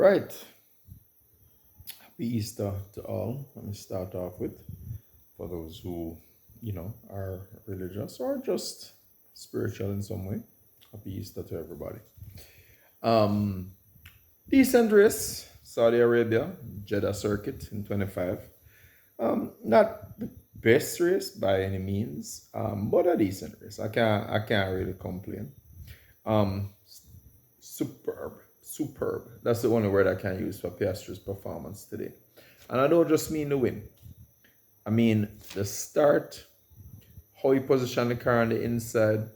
Right. Happy Easter to all. Let me start off with for those who, are religious or just spiritual in some way. Happy Easter to everybody. Um, Decent race, Saudi Arabia, Jeddah circuit in 25. Not the best race by any means, but a decent race. I can't really complain. Um, Superb, superb. That's the only word I can use for Piastri's performance today. And I don't just mean the win. I mean the start, how he positioned the car on the inside.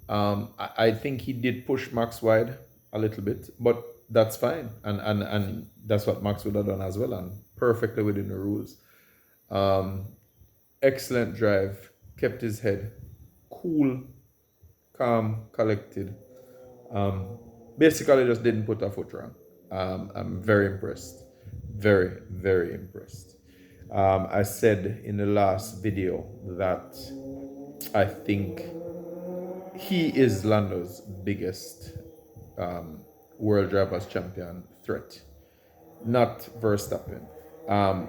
I think he did push Max wide a little bit, but that's fine. And that's what Max would have done as well, and perfectly within the rules. Um, Excellent drive, kept his head cool, calm, collected. Um, Basically, just didn't put a foot wrong. I'm very impressed. Very, very impressed. I said in the last video that I think he is Lando's biggest World Drivers' Champion threat, not Verstappen.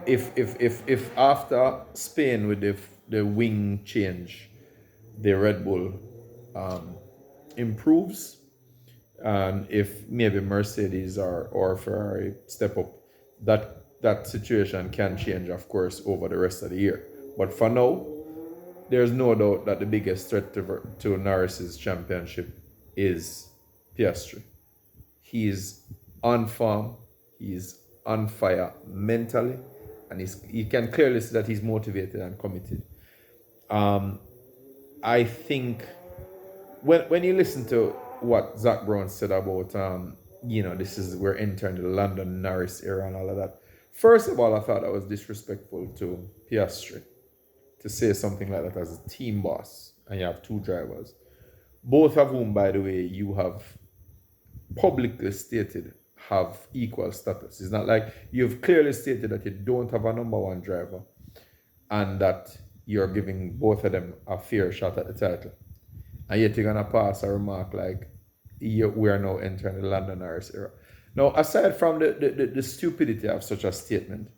If after Spain with the wing change, the Red Bull improves, and if maybe Mercedes or Ferrari step up, that situation can change, of course, over the rest of the year. But for now, there's no doubt that the biggest threat to Norris's championship is Piastri. He's on form, he's on fire mentally, and you can clearly see that he's motivated and committed. I think when you listen to what Zach Brown said about this is we're entering the London Norris era and all of that. First of all, I thought that was disrespectful to Piastri to say something like that as a team boss, and you have two drivers, both of whom, by the way, you have publicly stated have equal status. It's not like you've clearly stated that you don't have a number one driver and that you're giving both of them a fair shot at the title. And yet you're going to pass a remark like, we are now entering the London Norris era. Now, aside from the stupidity of such a statement,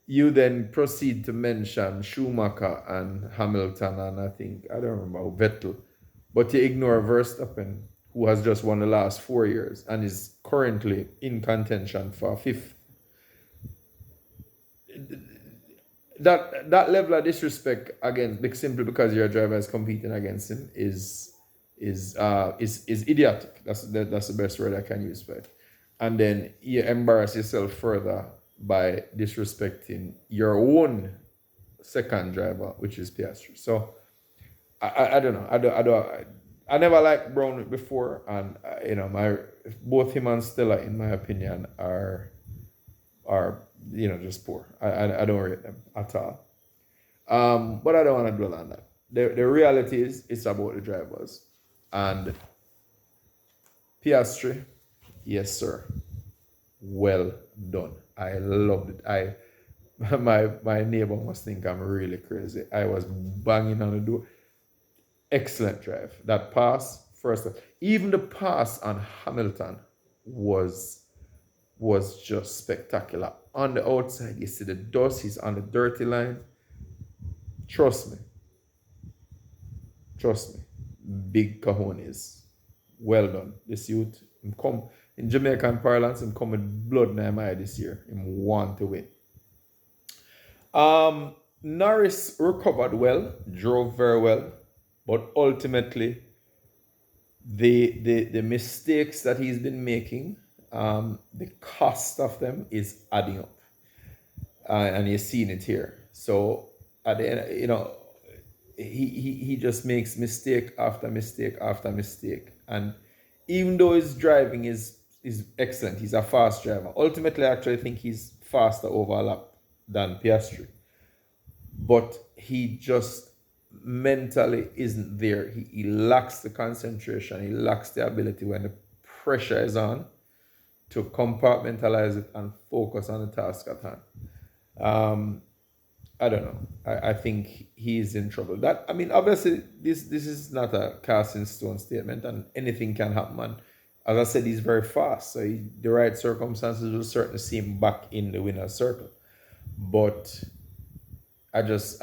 you then proceed to mention Schumacher and Hamilton and I don't remember, Vettel, but you ignore Verstappen, who has just won the last 4 years and is currently in contention for fifth. That level of disrespect against simply because your driver is competing against him is idiotic. That's the best word I can use for it. And then you embarrass yourself further by disrespecting your own second driver, which is Piastri. So I don't know. I never liked Brown before, and both him and Stella, in my opinion, are just poor. I don't rate them at all. But I don't want to dwell on that. The reality is it's about the drivers. And Piastri, yes sir, well done. I loved it. My neighbor must think I'm really crazy. I was banging on the door. Excellent drive. That pass, first, even the pass on Hamilton was just spectacular. On the outside, you see the dust. He's on the dirty line. Trust me. Big cojones. Well done. This youth, him come in Jamaican parlance, him come with blood in my eye this year. Him want to win. Norris recovered well, drove very well, but ultimately the mistakes that he's been making, the cost of them is adding up, and you're seeing it here. So at the end, he just makes mistake after mistake after mistake, and even though his driving is excellent, he's a fast driver. Ultimately, I actually think he's faster overlap than Piastri, but he just mentally isn't there. He lacks the concentration. He lacks the ability when the pressure is on to compartmentalize it and focus on the task at hand. I don't know. I think he's in trouble. Obviously, this is not a cast in stone statement, and anything can happen. As I said, he's very fast. So the right circumstances will certainly see him back in the winner's circle. But I'm just,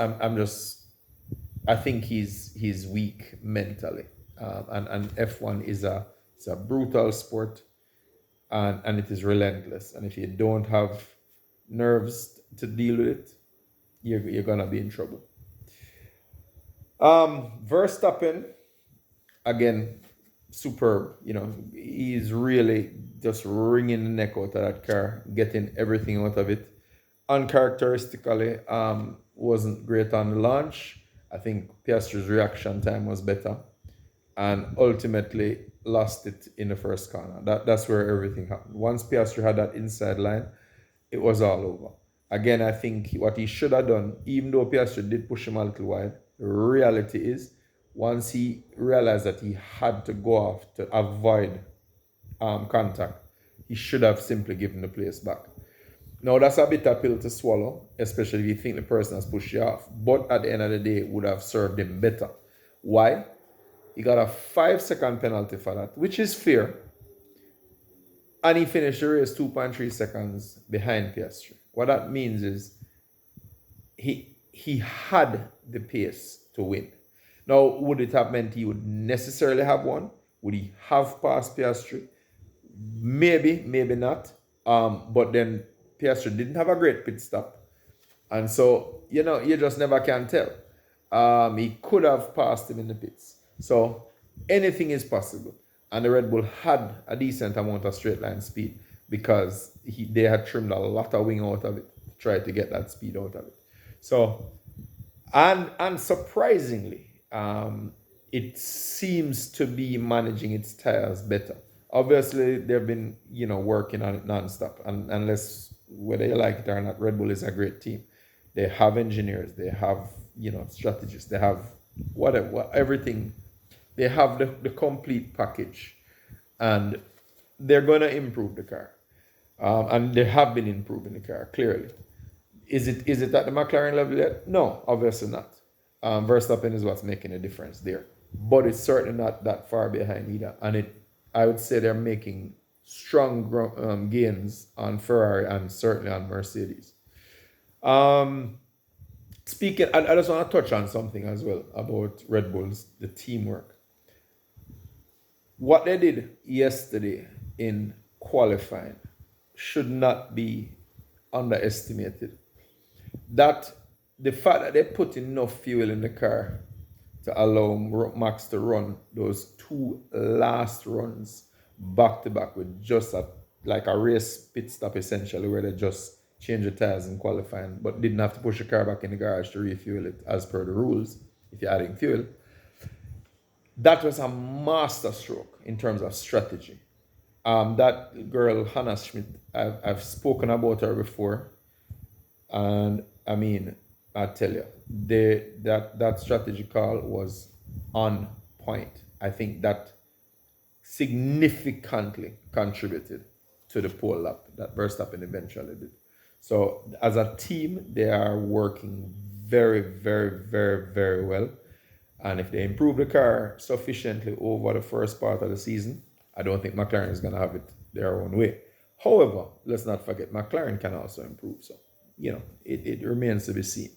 I think he's weak mentally. And F1 is it's a brutal sport, and it is relentless. And if you don't have nerves to deal with it, you're gonna be in trouble. Verstappen, again, superb. You know, he's really just wringing the neck out of that car, getting everything out of it. Uncharacteristically, wasn't great on the launch. I think Piastri's reaction time was better, and ultimately lost it in the first corner. That's where everything happened. Once Piastri had that inside line, it was all over. Again, I think what he should have done, even though Piastri did push him a little wide, the reality is, once he realized that he had to go off to avoid contact, he should have simply given the place back. Now, that's a bitter pill to swallow, especially if you think the person has pushed you off. But at the end of the day, it would have served him better. Why? He got a 5-second penalty for that, which is fair. And he finished the race 2.3 seconds behind Piastri. What that means is he had the pace to win. Now, would it have meant he would necessarily have won? Would he have passed Piastri? Maybe, maybe not. But then Piastri didn't have a great pit stop. And so, you just never can tell. He could have passed him in the pits. So anything is possible. And the Red Bull had a decent amount of straight line speed because they had trimmed a lot of wing out of it to try to get that speed out of it. So, and surprisingly, it seems to be managing its tires better. Obviously, they've been, working on it nonstop. And unless, whether you like it or not, Red Bull is a great team. They have engineers, they have, strategists, they have whatever, everything. They have the complete package. And they're going to improve the car. And they have been improving the car, clearly. Is it at the McLaren level yet? No, obviously not. Verstappen is what's making a difference there. But it's certainly not that far behind either. And I would say they're making strong gains on Ferrari and certainly on Mercedes. Speaking, I just want to touch on something as well about Red Bull's, the teamwork. What they did yesterday in qualifying should not be underestimated. That the fact that they put enough fuel in the car to allow Max to run those 2 last runs back to back with just like a race pit stop essentially, where they just change the tires in qualifying but didn't have to push the car back in the garage to refuel it as per the rules if you're adding fuel. That was a master stroke in terms of strategy. That girl, Hannah Schmidt, I've spoken about her before. And I mean, I tell you, that strategy call was on point. I think that significantly contributed to the pole lap that Verstappen eventually did. So as a team, they are working very, very, very, very well. And if they improve the car sufficiently over the first part of the season, I don't think McLaren is going to have it their own way. However, let's not forget, McLaren can also improve. So, it remains to be seen.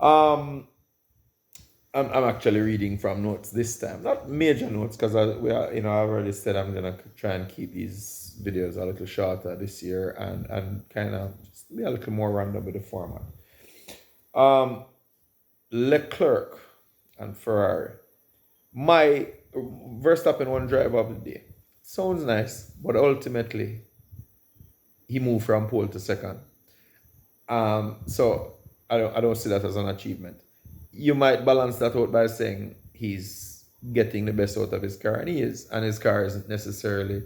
I'm actually reading from notes this time. Not major notes, because I've already said I'm going to try and keep these videos a little shorter this year and kind of just be a little more random with the format. Leclerc and Ferrari. My Verstappen won driver of the day. Sounds nice, but ultimately he moved from pole to second. So I don't see that as an achievement. You might balance that out by saying he's getting the best out of his car, and he is, and his car isn't necessarily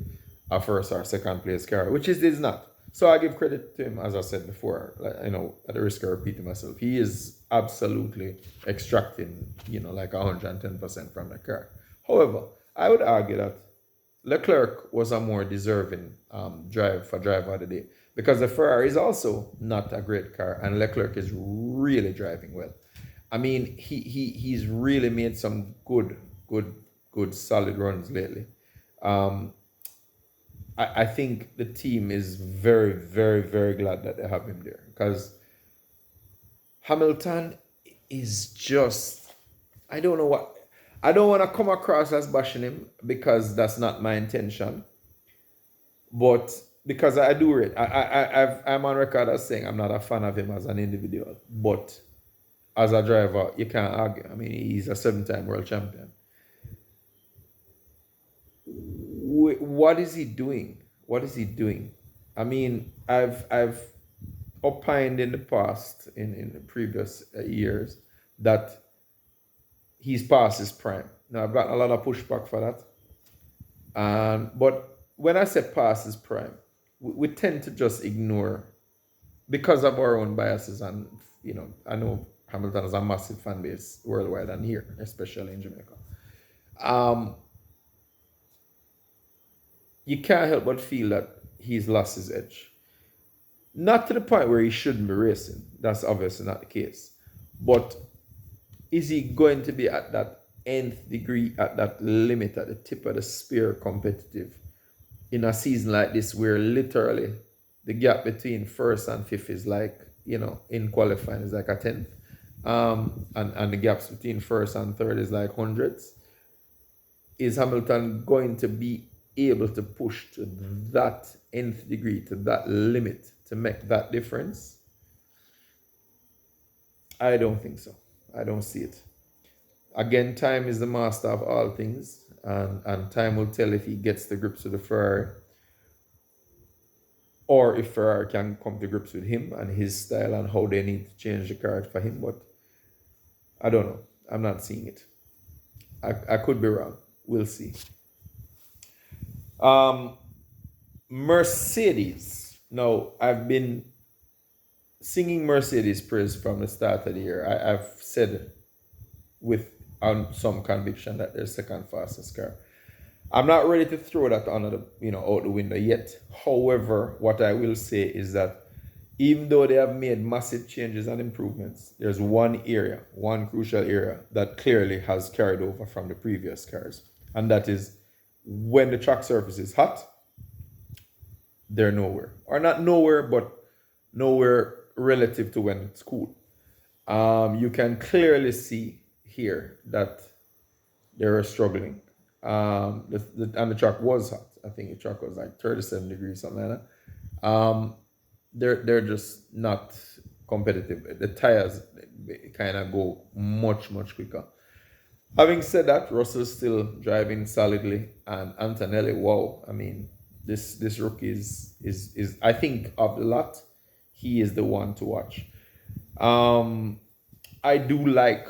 a first or second place car, which it is not. So I give credit to him, as I said before, at the risk of repeating myself. He is absolutely extracting, like 110% from the car. However, I would argue that Leclerc was a more deserving driver of the day, because the Ferrari is also not a great car, and Leclerc is really driving well. I mean, he's really made some good solid runs lately. Um, I think the team is very, very, very glad that they have him there because Hamilton is just, I don't know what, I don't want to come across as bashing him because that's not my intention. But because I do it, I'm on record as saying I'm not a fan of him as an individual. But as a driver, you can't argue. I mean, he's a 7-time world champion. What is he doing? What is he doing? I mean, I've opined in the past, in the previous years, that he's past his prime. Now I've gotten a lot of pushback for that. But when I say past his prime, we tend to just ignore because of our own biases, and I know Hamilton has a massive fan base worldwide and here, especially in Jamaica. Um, you can't help but feel that he's lost his edge. Not to the point where he shouldn't be racing. That's obviously not the case. But is he going to be at that nth degree, at that limit, at the tip of the spear competitive in a season like this where literally the gap between first and fifth is like, in qualifying is like a tenth. And the gaps between first and third is like hundreds. Is Hamilton going to be able to push to that nth degree, to that limit, to make that difference? I don't think so. I don't see it. Again, time is the master of all things, and time will tell if he gets to grips with the Ferrari, or if Ferrari can come to grips with him and his style and how they need to change the car for him. But I don't know. I'm not seeing it. I could be wrong. We'll see. Mercedes. Now, I've been singing Mercedes praise from the start of the year. I've said with some conviction that they're second fastest car. I'm not ready to throw that out the window yet. However, what I will say is that even though they have made massive changes and improvements, there's one crucial area that clearly has carried over from the previous cars. And that is when the track surface is hot, they're nowhere. Or not nowhere, but nowhere relative to when it's cool. You can clearly see here that they were struggling. And the track was hot. I think the track was like 37 degrees, something like that. They're just not competitive. The tires kind of go much, much quicker. Having said that, Russell's still driving solidly, and Antonelli, wow, I mean, this rookie is I think of the lot, he is the one to watch. I do like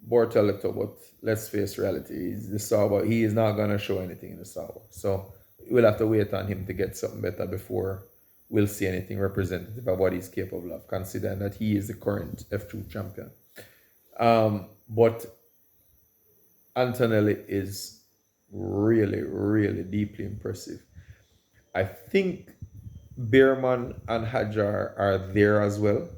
Bortoleto, but let's face reality, he's the Sauber. He is not gonna show anything in the Sauber. So we'll have to wait on him to get something better before we'll see anything representative of what he's capable of, considering that he is the current F2 champion. But Antonelli is really, really deeply impressive. I think Beerman and Hajar are there as well.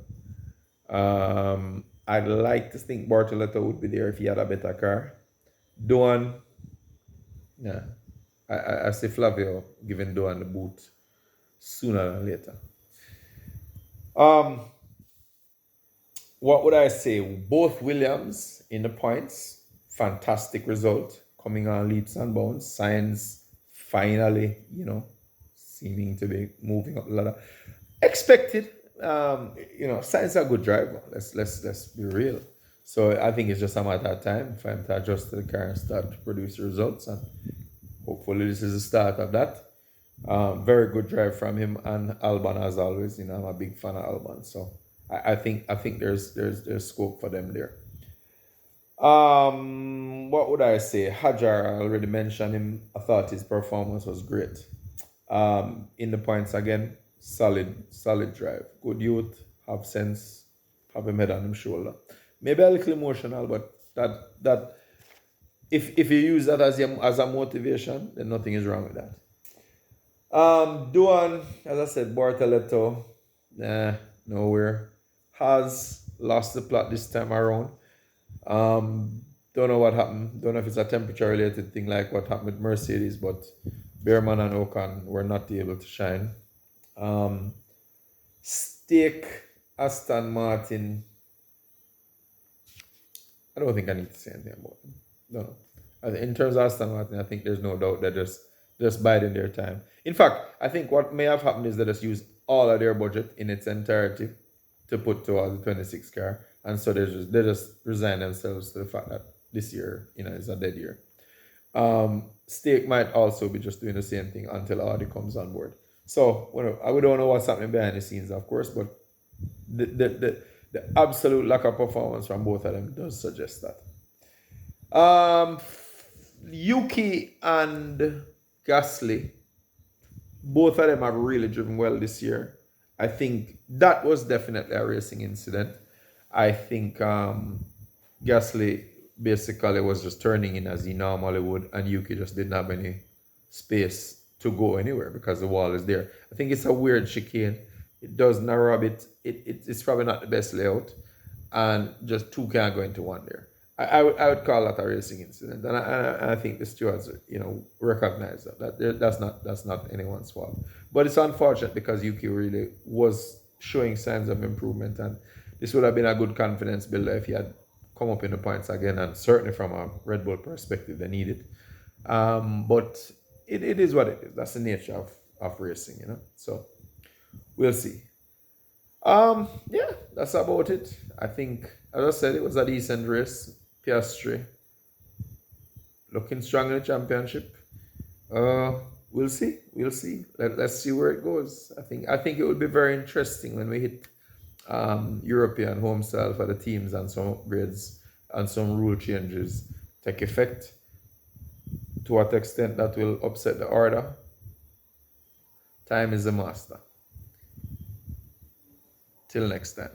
I'd like to think Bartoletto would be there if he had a better car. Doan, yeah, I see Flavio giving Doan the boot sooner than later. What would I say? Both Williams in the points. Fantastic result. Coming on leaps and bounds. Sainz finally, seeming to be moving up the ladder. Expected. Sainz is a good driver. Let's be real. So I think it's just a matter of time for him to adjust to the car and start to produce results. And hopefully this is the start of that. Very good drive from him and Albon as always. I'm a big fan of Albon. So I think there's scope for them there. What would I say? Hajar, I already mentioned him. I thought his performance was great. In the points again, solid drive. Good youth, have sense, have him head on his shoulder. Maybe a little emotional, but that if you use that as a motivation, then nothing is wrong with that. Duan, as I said, Bartoletto, nowhere. Has lost the plot this time around. Don't know what happened. Don't know if it's a temperature related thing like what happened with Mercedes, but Behrman and Ocon were not able to shine. Um, Stake Aston Martin. I don't think I need to say anything about them. No. In terms of Aston Martin, I think there's no doubt that just biding their time. In fact, I think what may have happened is they just used all of their budget in its entirety to put towards the 26 car, and so they just resign themselves to the fact that this year, is a dead year. Stake might also be just doing the same thing until Audi comes on board. So we don't know what's happening behind the scenes, of course, but the absolute lack of performance from both of them does suggest that. Yuki and Gasly, both of them have really driven well this year. I think that was definitely a racing incident. I think Gasly basically was just turning in as he normally would, and Yuki just didn't have any space to go anywhere because the wall is there. I think it's a weird chicane. It does narrow a bit. It's probably not the best layout, and just two can't go into one there. I would call that a racing incident, and I think the stewards recognize that's not anyone's fault. But it's unfortunate because Yuki really was showing signs of improvement, and this would have been a good confidence builder if he had come up in the points again, and certainly from a Red Bull perspective, they need it. But it is what it is. That's the nature of racing, So we'll see. Yeah, that's about it. I think, as I said, it was a decent race. Piastri looking strong in the championship. We'll see. We'll see. Let's see where it goes. I think it will be very interesting when we hit European home style for the teams, and some upgrades and some rule changes take effect. To what extent that will upset the order? Time is the master. Till next time.